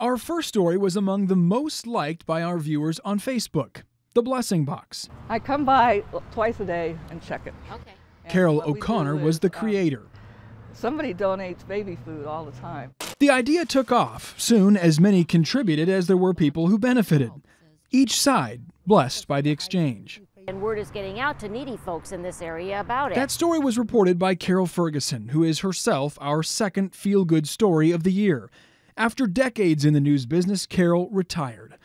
Our first story was among the most liked by our viewers on Facebook, the Blessing Box. I come by twice a day and check it. Okay. Carol O'Connor was the creator. Somebody donates baby food all the time. The idea took off. Soon, as many contributed as there were people who benefited. Each side blessed by the exchange. And word is getting out to needy folks in this area about it. That story was reported by Carol Ferguson, who is herself our second feel-good story of the year. After decades in the news business, Carol retired.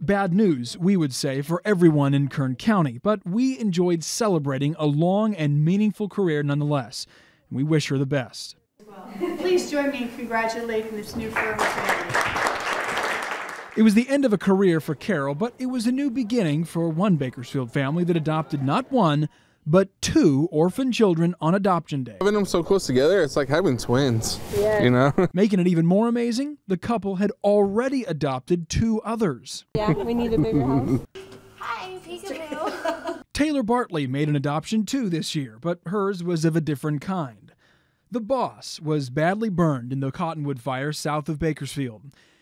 Bad news, we would say, for everyone in Kern County, but we enjoyed celebrating a long and meaningful career nonetheless. And we wish her the best. Please join me in congratulating this new fur family. It was the end of a career for Carol, but it was a new beginning for one Bakersfield family that adopted not one, but two orphan children on adoption day. Having them so close together, it's like having twins, you know? Making it even more amazing, the couple had already adopted two others. Yeah, we need a bigger house. Hi, peekaboo. Taylor Bartley made an adoption too this year, but hers was of a different kind. The boss was badly burned in the Cottonwood fire south of Bakersfield.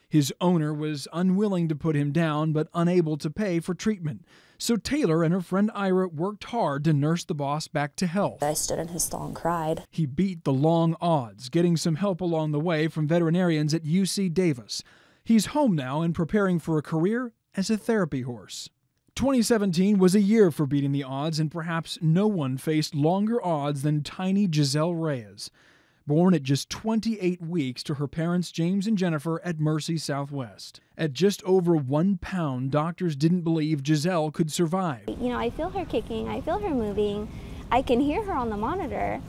His owner was unwilling to put him down, but unable to pay for treatment. So Taylor and her friend Ira worked hard to nurse the boss back to health. I stood in his stall and cried. He beat the long odds, getting some help along the way from veterinarians at UC Davis. He's home now and preparing for a career as a therapy horse. 2017 was a year for beating the odds, and perhaps no one faced longer odds than tiny Giselle Reyes. Born at just 28 weeks to her parents James and Jennifer at Mercy Southwest. At just over 1 pound, doctors didn't believe Giselle could survive. You know, I feel her kicking, I feel her moving, I can hear her on the monitor,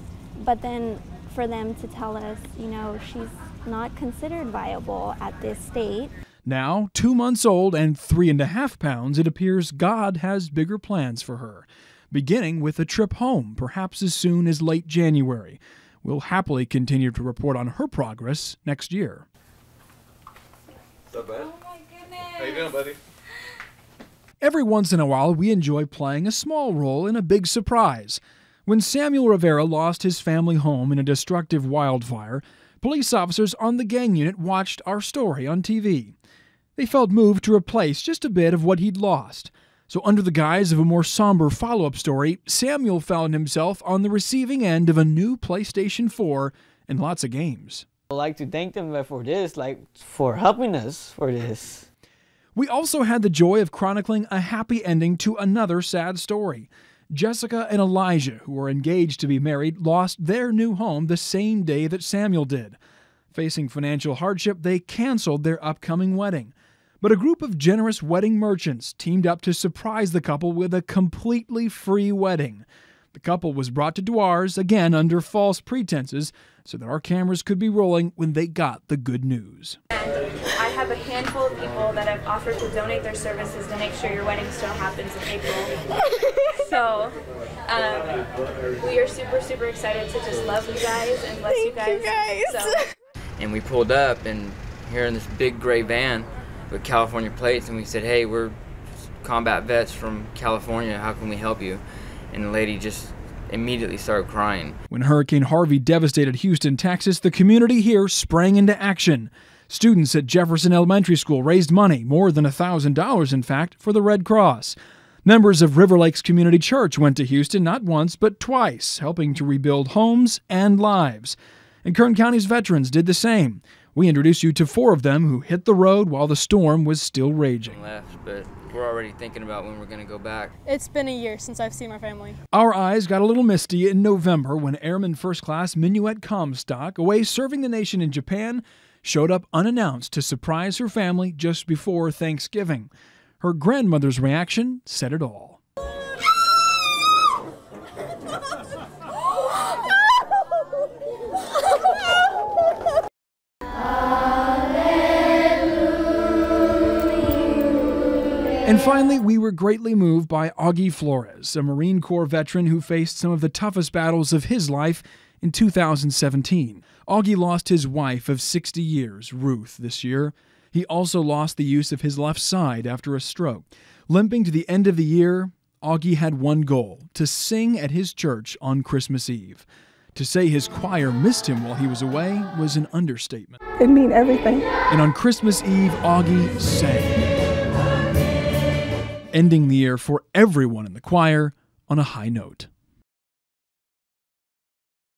but then for them to tell us, you know, she's not considered viable at this state. Now, 2 months old and 3.5 pounds, it appears God has bigger plans for her, beginning with a trip home, perhaps as soon as late January. We'll happily continue to report on her progress next year. What's up, bud? Oh my goodness. How you doing, buddy? Every once in a while, we enjoy playing a small role in a big surprise. When Samuel Rivera lost his family home in a destructive wildfire, police officers on the gang unit watched our story on TV. They felt moved to replace just a bit of what he'd lost. So under the guise of a more somber follow-up story, Samuel found himself on the receiving end of a new PlayStation 4 and lots of games. I'd like to thank them for this, for helping us for this. We also had the joy of chronicling a happy ending to another sad story. Jessica and Elijah, who were engaged to be married, lost their new home the same day that Samuel did. Facing financial hardship, they canceled their upcoming wedding. But a group of generous wedding merchants teamed up to surprise the couple with a completely free wedding. The couple was brought to Dewars, again under false pretenses, so that our cameras could be rolling when they got the good news. And I have a handful of people that have offered to donate their services to make sure your wedding still happens in April. So we are super, super excited to just love you guys and bless you guys. So. And we pulled up, and here in this big gray van with California plates, and we said, hey, we're combat vets from California, how can we help you? And the lady just immediately started crying. When Hurricane Harvey devastated Houston, Texas, the community here sprang into action. Students at Jefferson Elementary School raised money, more than $1,000 in fact, for the Red Cross. Members of River Lakes Community Church went to Houston not once but twice, helping to rebuild homes and lives. And Kern County's veterans did the same. We introduced you to 4 of them who hit the road while the storm was still raging. Left, but we're already thinking about when we're going to go back. It's been a year since I've seen my family. Our eyes got a little misty in November when Airman First Class Minuet Comstock, away serving the nation in Japan, showed up unannounced to surprise her family just before Thanksgiving. Her grandmother's reaction said it all. And finally, we were greatly moved by Augie Flores, a Marine Corps veteran who faced some of the toughest battles of his life in 2017. Augie lost his wife of 60 years, Ruth, this year. He also lost the use of his left side after a stroke. Limping to the end of the year, Augie had one goal: to sing at his church on Christmas Eve. To say his choir missed him while he was away was an understatement. It means everything. And on Christmas Eve, Augie sang, ending the year for everyone in the choir on a high note.